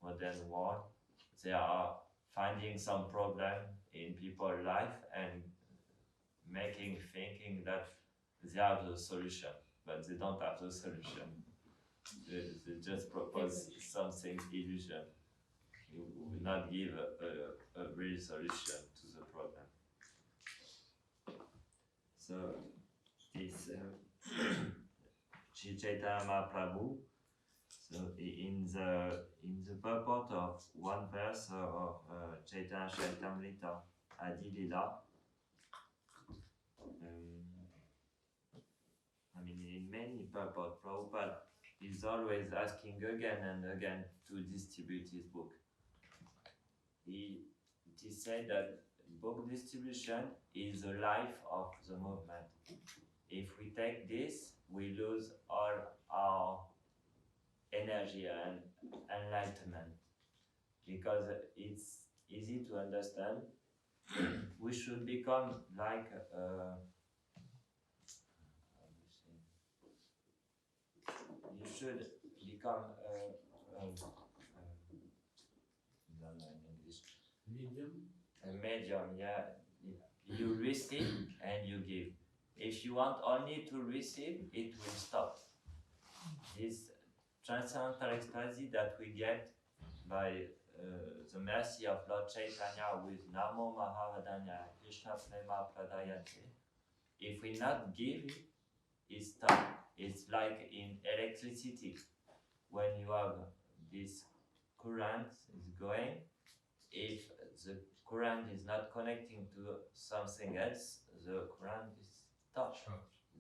modern world. They are finding some problem in people's life and thinking that they have the solution, but they don't have the solution. They just propose something illusion. You will not give a real solution to the problem. So this Sri Chaitanya Prabhu, so in the purport of one verse of Caitanya Caritamrita, Madhya Lila, I mean, in many purports, Prabhupada is always asking again and again to distribute his book. It is said that book distribution is the life of the movement. If we take this, we lose all our energy and enlightenment, because it's easy to understand. We should become like you should become Medium? A medium, yeah. You receive and you give. If you want only to receive, it will stop. This transcendental ecstasy that we get by the mercy of Lord Chaitanya with Namo Mahavadanya Krishna Prema Pradayate, if we not give it, it stops. It's like in electricity. When you have this current is going, if the current is not connecting to something else, the current is stopped.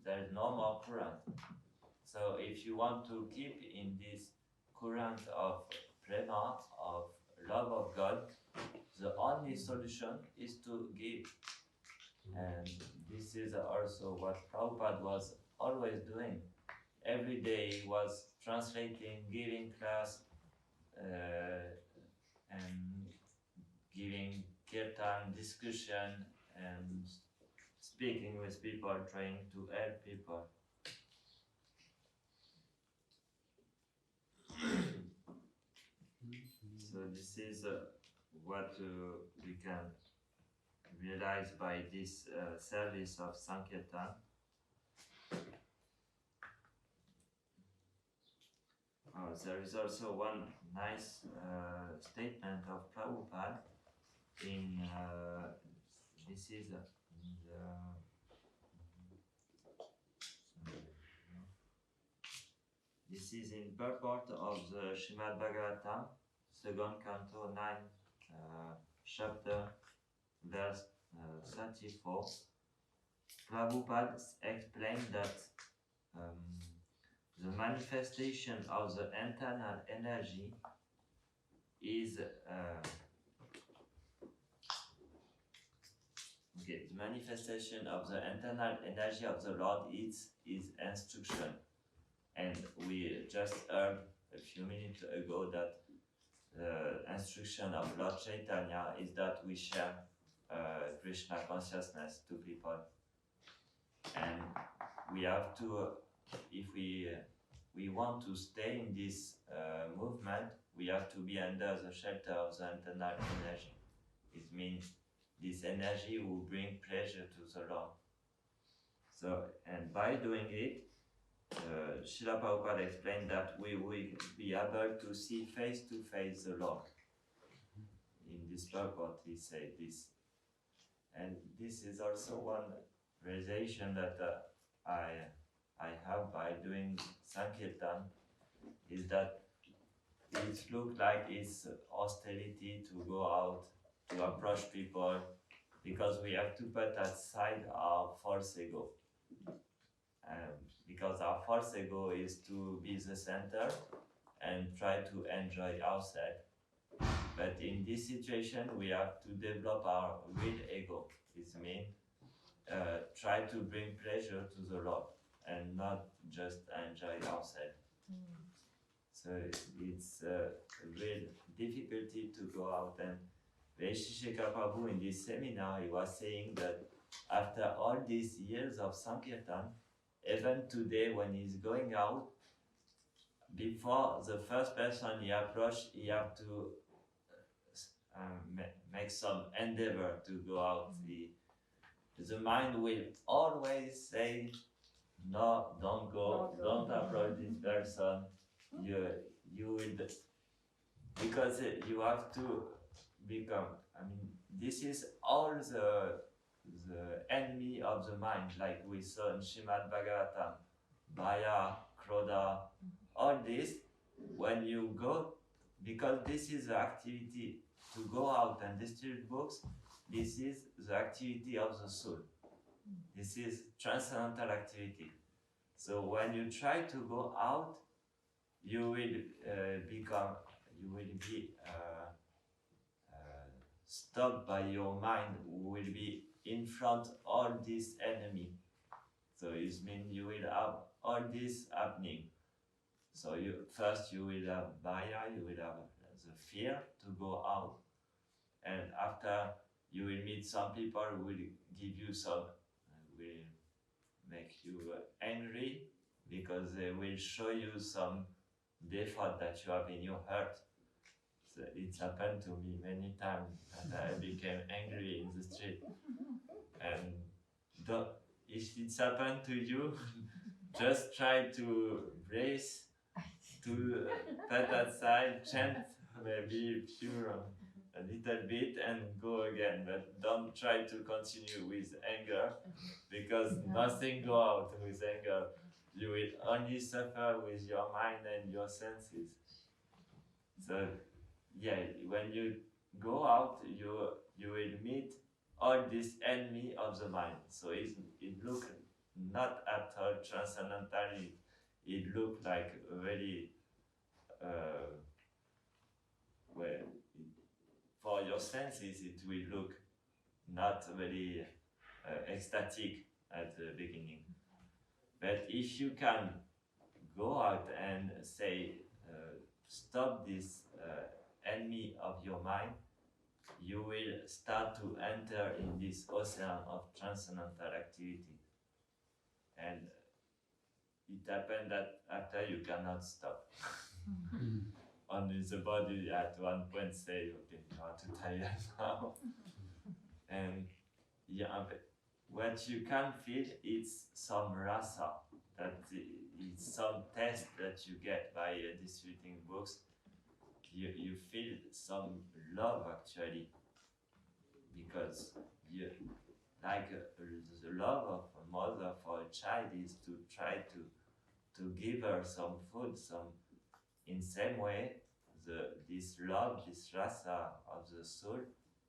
There is no more current. So if you want to keep in this current of prema, of love of God, the only solution is to give. And this is also what Prabhupada was always doing. Every day he was translating, giving class, and giving kirtan, discussion, and speaking with people, trying to help people. So this is what we can realize by this service of Sankirtan. There is also one nice statement of Prabhupada in this is This is in purport of the Srimad Bhagavatam, second canto, 9, chapter, verse 34. Prabhupada explained that the manifestation of the internal energy is the manifestation of the internal energy of the Lord is instruction. And we just heard a few minutes ago that the instruction of Lord Chaitanya is that we share Krishna consciousness to people. And we have to, if we want to stay in this movement, we have to be under the shelter of the internal energy. It means this energy will bring pleasure to the Lord. So, and by doing it, Srila Prabhupada explained that we will be able to see face to face the Lord. In this purport, he said this. And this is also one realization that I have by doing Sankirtan, is that it looks like it's hostility to go out, to approach people, because we have to put aside our false ego. Because our false ego is to be the center and try to enjoy ourselves. But in this situation, we have to develop our real ego. It means try to bring pleasure to the Lord and not just enjoy ourselves. So it's a real difficulty to go out. And Vaisheshika Prabhu in this seminar, he was saying that after all these years of Sankirtan, even today when he's going out, before the first person he approached, he have to make some endeavor to go out. The mind will always say, no, don't go, don't approach this person. You will, because you have to become, this is all the enemy of the mind, like we saw in Srimad Bhagavatam, Maya, Krodha, all this, when you go, because this is the activity to go out and distribute books, this is the activity of the soul. This is transcendental activity. So when you try to go out, you will be stopped by your mind, who will be in front all this enemy. So it means you will have all this happening. So first you will have Maya, you will have the fear to go out, and after you will meet some people who will give you some, will make you angry, because they will show you some defect that you have in your heart. So it's happened to me many times that I became angry in the street. And if it's happened to you, just try to brace, to put aside, chant maybe a little bit and go again. But don't try to continue with anger, because nothing go out with anger. You will only suffer with your mind and your senses. So yeah, when you go out, you will meet all this enemy of the mind. So it looks not at all transcendental. It looks like really, for your senses, it will look not very ecstatic at the beginning. But if you can go out and say, stop this enemy of your mind, you will start to enter in this ocean of transcendental activity. And it happened that after you cannot stop. Only the body at one point say, okay, you are too tired now. And what you can feel is some rasa, that it's some taste that you get by distributing books. You feel some love actually, because the love of a mother for a child is to try to to give her some food, in same way, this love, this rasa of the soul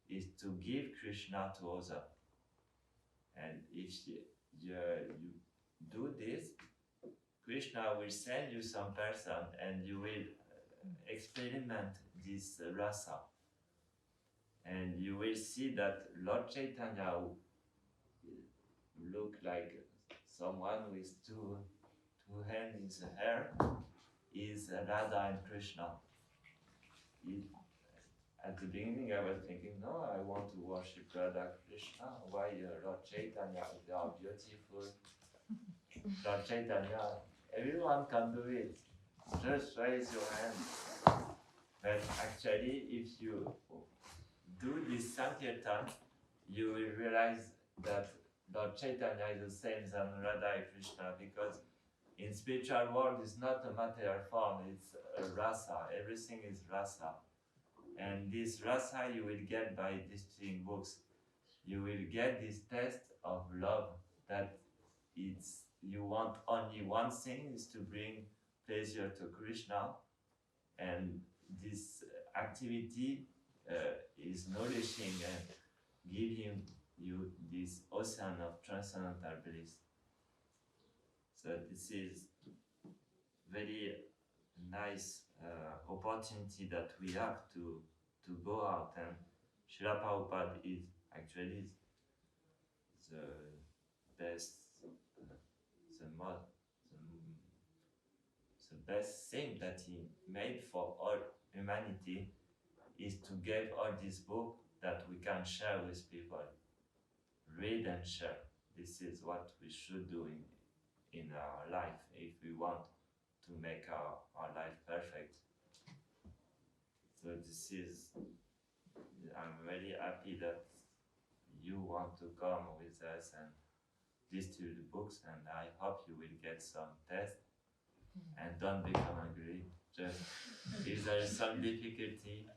is to give Krishna to others. And if you do this, Krishna will send you some person and you will experiment this rasa. And you will see that Lord Chaitanya look like someone with two hands in the hair is Radha and Krishna. At the beginning I was thinking, no, I want to worship Radha Krishna. Why Lord Chaitanya? They are beautiful. Lord Chaitanya, everyone can do it. Just raise your hand. But actually, if you do this Sankirtan, you will realize that Lord Chaitanya is the same as Radha and Krishna, because in spiritual world it's not a material form, it's a rasa. Everything is rasa. And this rasa you will get by distributing books. You will get this taste of love, that you want only one thing, is to bring pleasure to Krishna. And this activity is nourishing and giving you this ocean of transcendental bliss. So this is very nice opportunity that we have to go out, and Srila Prabhupada is actually the best, the best thing that he made for all humanity is to give all this book that we can share with people. Read and share. This is what we should do in our life if we want to make our life perfect. So this is, I'm very happy that you want to come with us and distribute the books, and I hope you will get some test and don't become angry. Just if there is some difficulty,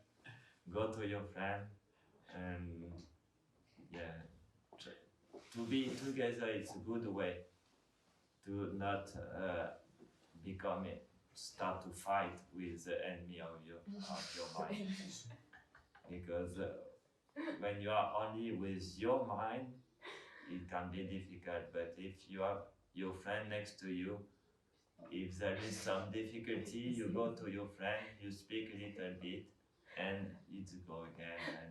go to your friend, and to be together is a good way to not start to fight with the enemy of your mind. Because when you are only with your mind, it can be difficult. But if you have your friend next to you, if there is some difficulty, you go to your friend, you speak a little bit, and it go again.